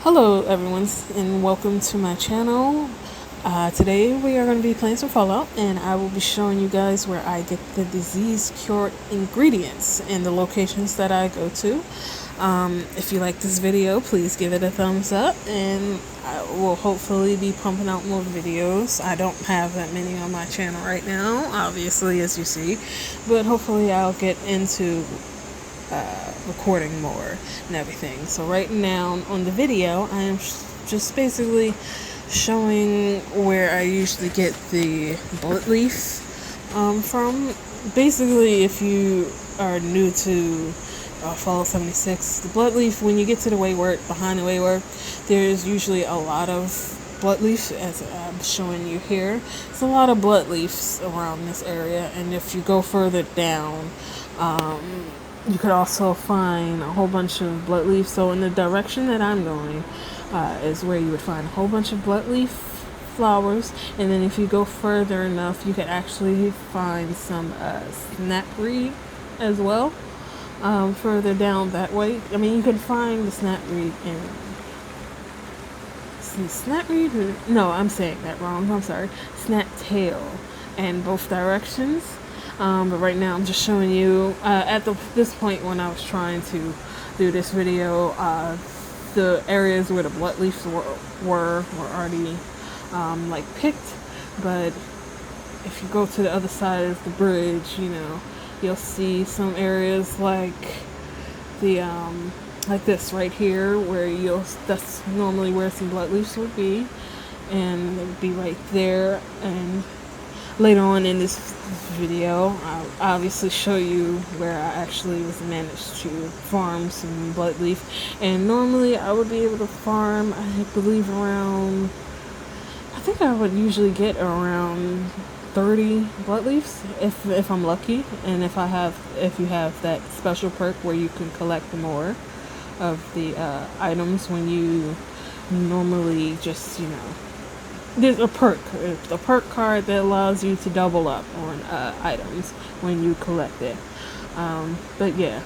Hello everyone and welcome to my channel. Today we are going to be playing some Fallout and I will be showing you guys where I get the disease cure ingredients and the locations that I go to. If you like this video, please give it a thumbs up and I will hopefully be pumping out more videos. I don't have that many on my channel right now, obviously, as you see, but hopefully I'll get into recording more and everything. So right now on the video I am just basically showing where I usually get the bullet leaf from. Basically, if you are new to Fallout 76, the blood leaf, when you get to the Wayward, behind the Wayward, there's usually a lot of blood leaf, as I'm showing you here. It's a lot of blood leaves around this area, and if you go further down, you could also find a whole bunch of blood leaf. So in the direction that I'm going is where you would find a whole bunch of blood leaf flowers, and then if you go further enough you could actually find some snapweed as well. Further down that way, I mean, you can find the snapweed in snapweed. No, I'm saying that wrong. I'm sorry. Snaptail, in both directions. But right now I'm just showing you at this point when I was trying to do this video, the areas where the blood leaves were already like picked. But if you go to the other side of the bridge, you know, you'll see some areas like the like this right here, where that's normally where some blood leaves would be, and it would be right there. And later on in this video, I'll obviously show you where I actually was managed to farm some blood leaf. And normally I would be able to farm, I believe, around, I think I would usually get around 30 blood leaves if I'm lucky, and if you have that special perk where you can collect more of the items when you normally just, you know, there's a perk card that allows you to double up on items when you collect it. But yeah,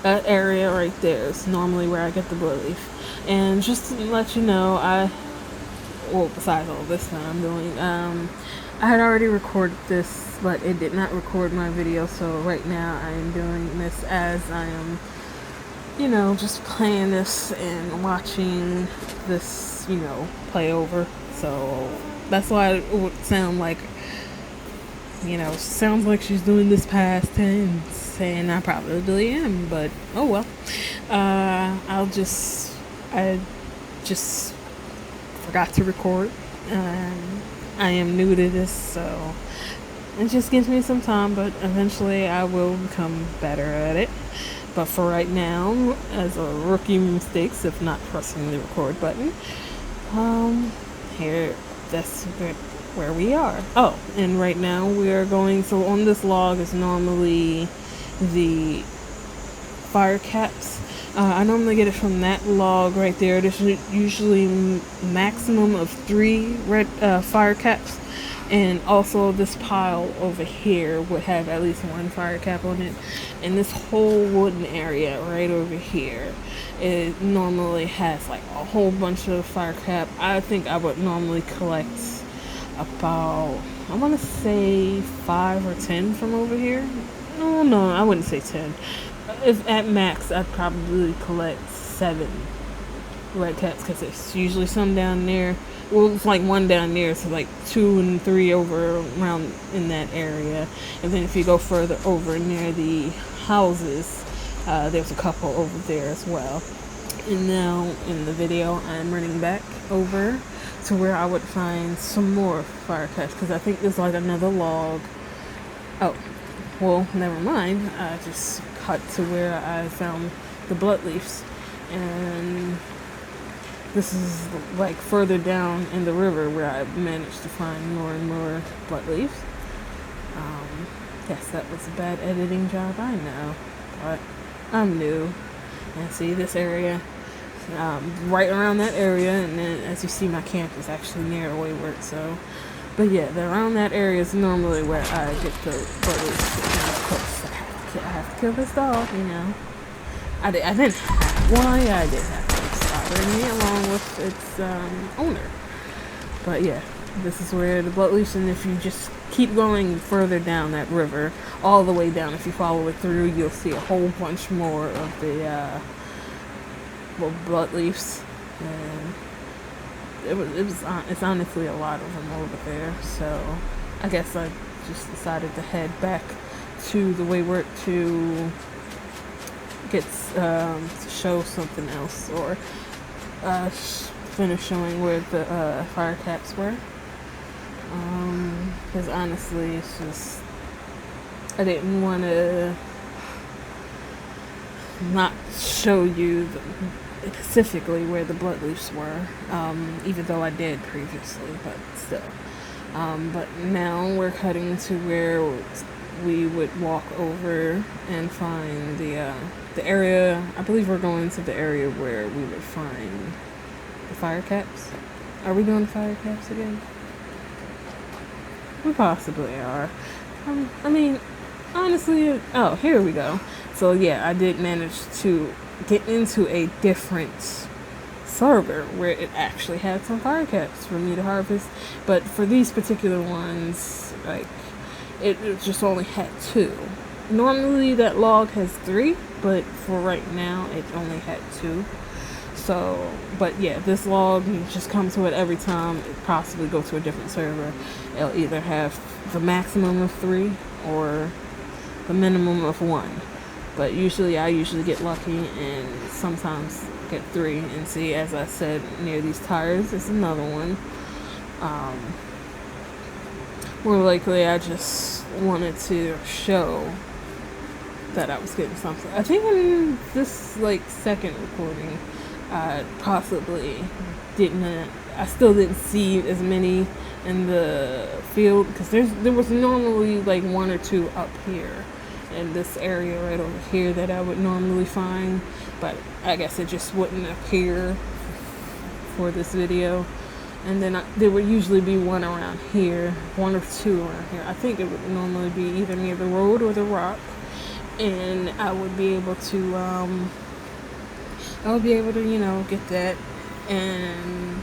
that area right there is normally where I get the blood leaf. And just to let you know, besides all this that I'm doing, I had already recorded this, but it did not record my video, so right now I am doing this as I am, you know, just playing this and watching this, you know, play over. So that's why it would sound like, you know, sounds like she's doing this past tense, and I probably am, but oh well. I just forgot to record. I am new to this, so it just gives me some time, but eventually I will become better at it. But for right now, as a rookie mistakes, if not pressing the record button, here, that's where we are. Oh, and right now we are going, so on this log is normally the fire caps. I normally get it from that log right there. There's usually maximum of 3 red fire caps, and also this pile over here would have at least 1 fire cap on it. And this whole wooden area right over here, it normally has like a whole bunch of fire cap. I think I would normally collect about, I want to say 5 or 10 from over here. Oh no, I wouldn't say 10. If at max, I'd probably collect 7 red caps, because it's usually some down there. Well, it's like 1 down there, so like 2 and 3 over around in that area. And then if you go further over near the houses, there's a couple over there as well. And now in the video, I'm running back over to where I would find some more fire caps, because I think there's like another log. Oh, well, never mind. I just cut to where I found the blood leaves, and this is like further down in the river where I managed to find more and more blood leaves. Yes, that was a bad editing job, I know, but I'm new. And see this area, right around that area, and then as you see, my camp is actually near Wayward. So, but yeah, around that area is normally where I get the blood leaves. And of course, I have to kill this dog, you know. I didn't. Well, yeah, I did have to. Sorry. bothering me, along with its owner. But yeah, this is where the bloodleaf, and if you just keep going further down that river, all the way down, if you follow it through, you'll see a whole bunch more of the bloodleafs, and it's honestly a lot of them over there. So I guess I just decided to head back to the Wayward to get to show something else, or finish showing where the fire caps were. Because honestly, it's just, I didn't want to not show you specifically where the bloodleafs were, even though I did previously, but still. But now we're cutting to where we would walk over and find the area. I believe we're going to the area where we would find the fire caps. Are we doing the fire caps again? We possibly are. I mean, honestly, oh, here we go. So yeah, I did manage to get into a different server where it actually had some fire caps for me to harvest. But for these particular ones, like, it just only had 2. Normally that log has 3, but for right now it only had 2. So, but yeah, this log, you just come to it every time. It possibly go to a different server. It'll either have the maximum of 3 or the minimum of 1. But I usually get lucky and sometimes get 3. And see, as I said, near these tires is another one. More likely, I just wanted to show that I was getting something. I think in this second recording, I possibly I still didn't see as many in the field, because there was normally 1 or 2 up here in this area right over here that I would normally find, but I guess it just wouldn't appear for this video. And then there would usually be 1 around here, 1 or 2 around here. I think it would normally be either near the road or the rock, and I would be able to get that, and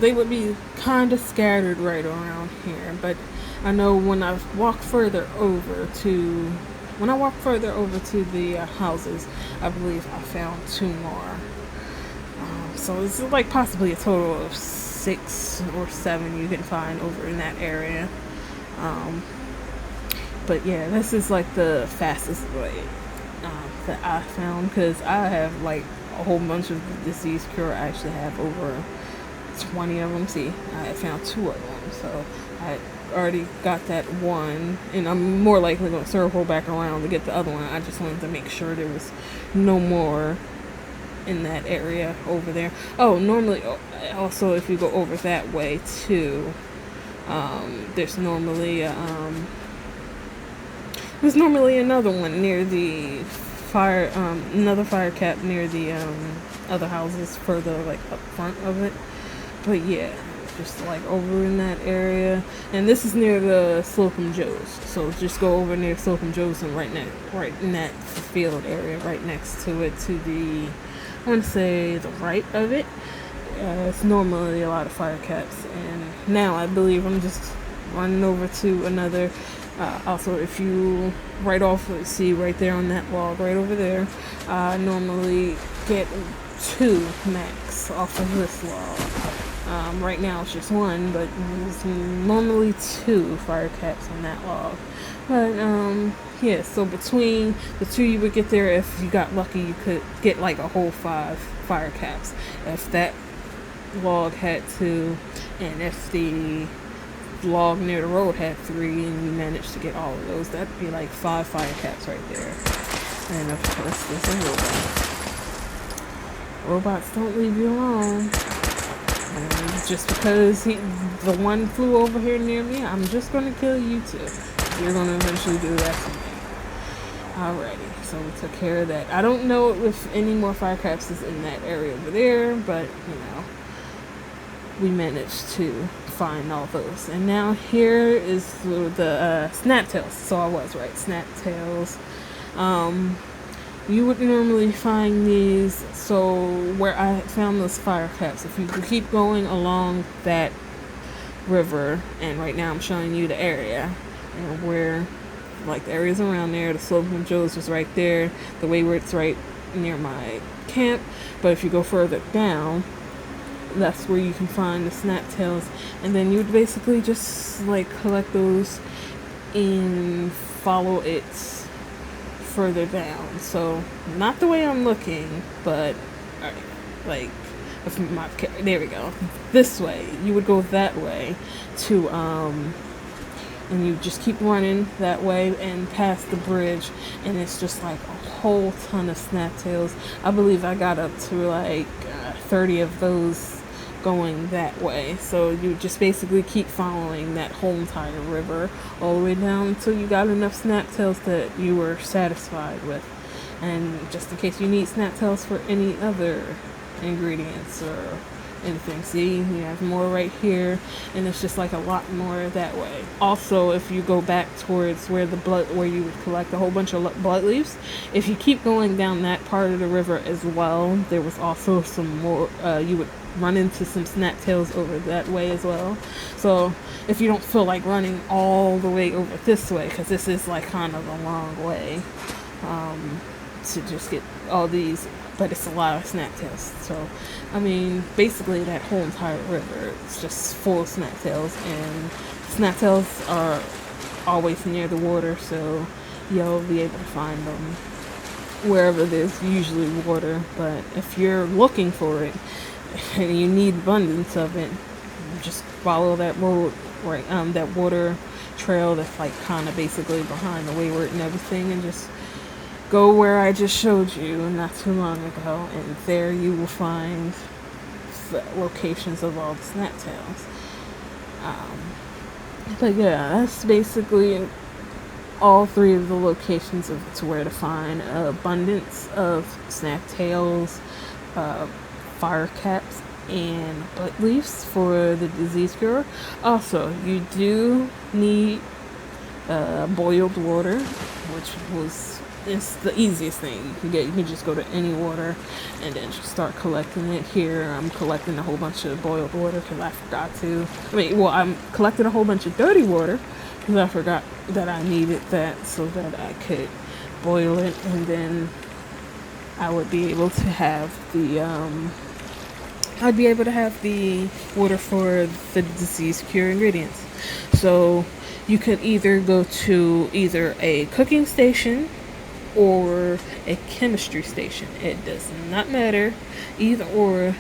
they would be kind of scattered right around here. But I know when I walk further over to the houses, I believe I found 2 more. So it's possibly a total of 6 or 7 you can find over in that area. But yeah, this is the fastest way that I found, because I have a whole bunch of disease cure. I actually have over 20 of them. See, I found 2 of them, so I already got that one, and I'm more likely going to circle back around to get the other one. I just wanted to make sure there was no more in that area over there. Oh, normally also if you go over that way too, there's normally another one near the fire, another fire cap near the other houses further up front of it. But yeah, just over in that area, and this is near the Slocum Joe's. So just go over near Slocum Joe's and right in that field area, right next to it, to the, I want to say the right of it. It's normally a lot of fire caps, and now I believe I'm just running over to another. Also, if you right off, see right there on that log right over there, I normally get 2 max off of this log. Right now it's just 1, but there's normally 2 fire caps on that log. But yeah, so between the 2 you would get there, if you got lucky, you could get a whole 5 fire caps. If that log had 2, and if the log near the road had 3, and you managed to get all of those, that'd be 5 fire caps right there. And of course, there's a robot. Robots don't leave you alone. And just because the one flew over here near me, I'm just gonna kill you too. You're gonna eventually do that to me. Alrighty, so we took care of that. I don't know if any more fire caps is in that area over there, but we managed to find all those. And now here is the snaptails. So I was right, snaptails. You would normally find these, so where I found those fire caps, if you keep going along that river, and right now I'm showing you the area, and where, like the areas around there, the Slope of Joe's was right there, the Wayward's right near my camp, but if you go further down, that's where you can find the snaptails, and then you would basically just like collect those and follow it further down. So not the way I'm looking, but alright, like if my, there we go. This way, you would go that way to and you just keep running that way and past the bridge, and it's just like a whole ton of snaptails. I believe I got up to like 30 of those going that way. So you just basically keep following that whole entire river all the way down until you got enough snaptails that you were satisfied with. And just in case you need snaptails for any other ingredients or anything, see, you have more right here, and it's just like a lot more that way. Also, if you go back towards where you would collect a whole bunch of blood leaves, if you keep going down that part of the river as well, there was also some more, you would run into some snaptails over that way as well. So if you don't feel like running all the way over this way, because this is like kind of a long way to just get all these, but it's a lot of snaptails. So I mean, basically that whole entire river is just full of snaptails, and snaptails are always near the water, so you'll be able to find them wherever there's usually water. But if you're looking for it and you need abundance of it, just follow that road, right? That water trail that's like kind of basically behind the Wayward and everything, and just go where I just showed you not too long ago, and there you will find the locations of all the snaptails. But yeah, that's basically all three of the locations of to where to find abundance of snaptails, fire caps, and butt leaves for the disease cure. Also, you do need boiled water, it's the easiest thing you can get. You can just go to any water and then just start collecting it. Here I'm collecting a whole bunch of boiled water because I forgot to. I'm collecting a whole bunch of dirty water because I forgot that I needed that so that I could boil it, and then I would be able to have the water for the disease cure ingredients. So you could either go to either a cooking station or a chemistry station. It does not matter. Either or,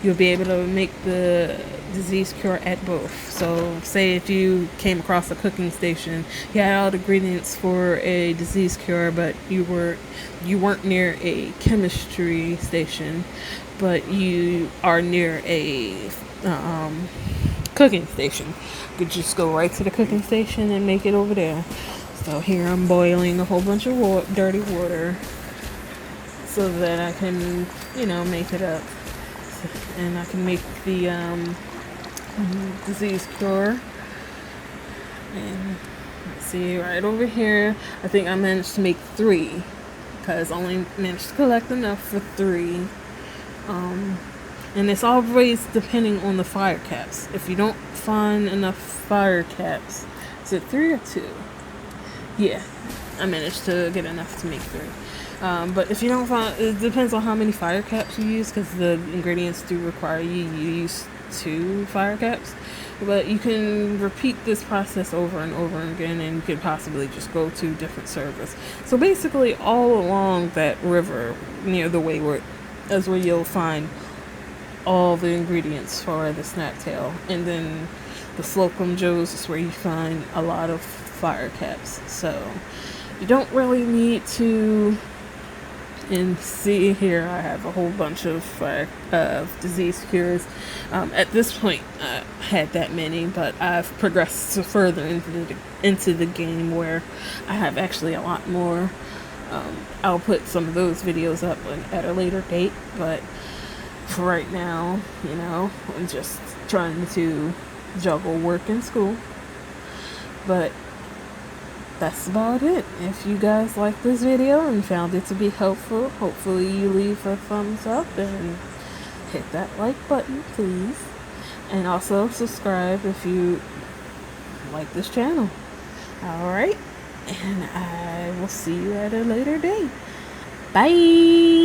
you'll be able to make the disease cure at both. So say if you came across a cooking station, you had all the ingredients for a disease cure, but you weren't near a chemistry station, but you are near a cooking station, you could just go right to the cooking station and make it over there. So here I'm boiling a whole bunch of dirty water so that I can, make it up, and I can make the disease cure. And let's see, right over here, I think I managed to make 3 because I only managed to collect enough for 3. And it's always depending on the fire caps. If you don't find enough fire caps, is it 3 or 2? Yeah, I managed to get enough to make 3. But if you don't find, it depends on how many fire caps you use, because the ingredients do require you use 2 fire caps. But you can repeat this process over and over again, and you could possibly just go to different servers. So basically, all along that river near the Wayward is where you'll find all the ingredients for the snaptail, and then the Slocum Joe's is where you find a lot of fire caps. So you don't really need to. And see here, I have a whole bunch of disease cures. At this point, I had that many, but I've progressed further into the game where I have actually a lot more. I'll put some of those videos up at a later date, but for right now, I'm just trying to juggle work and school. But that's about it. If you guys liked this video and found it to be helpful, hopefully you leave a thumbs up and hit that like button, please. And also subscribe if you like this channel. Alright, and I will see you at a later date. Bye!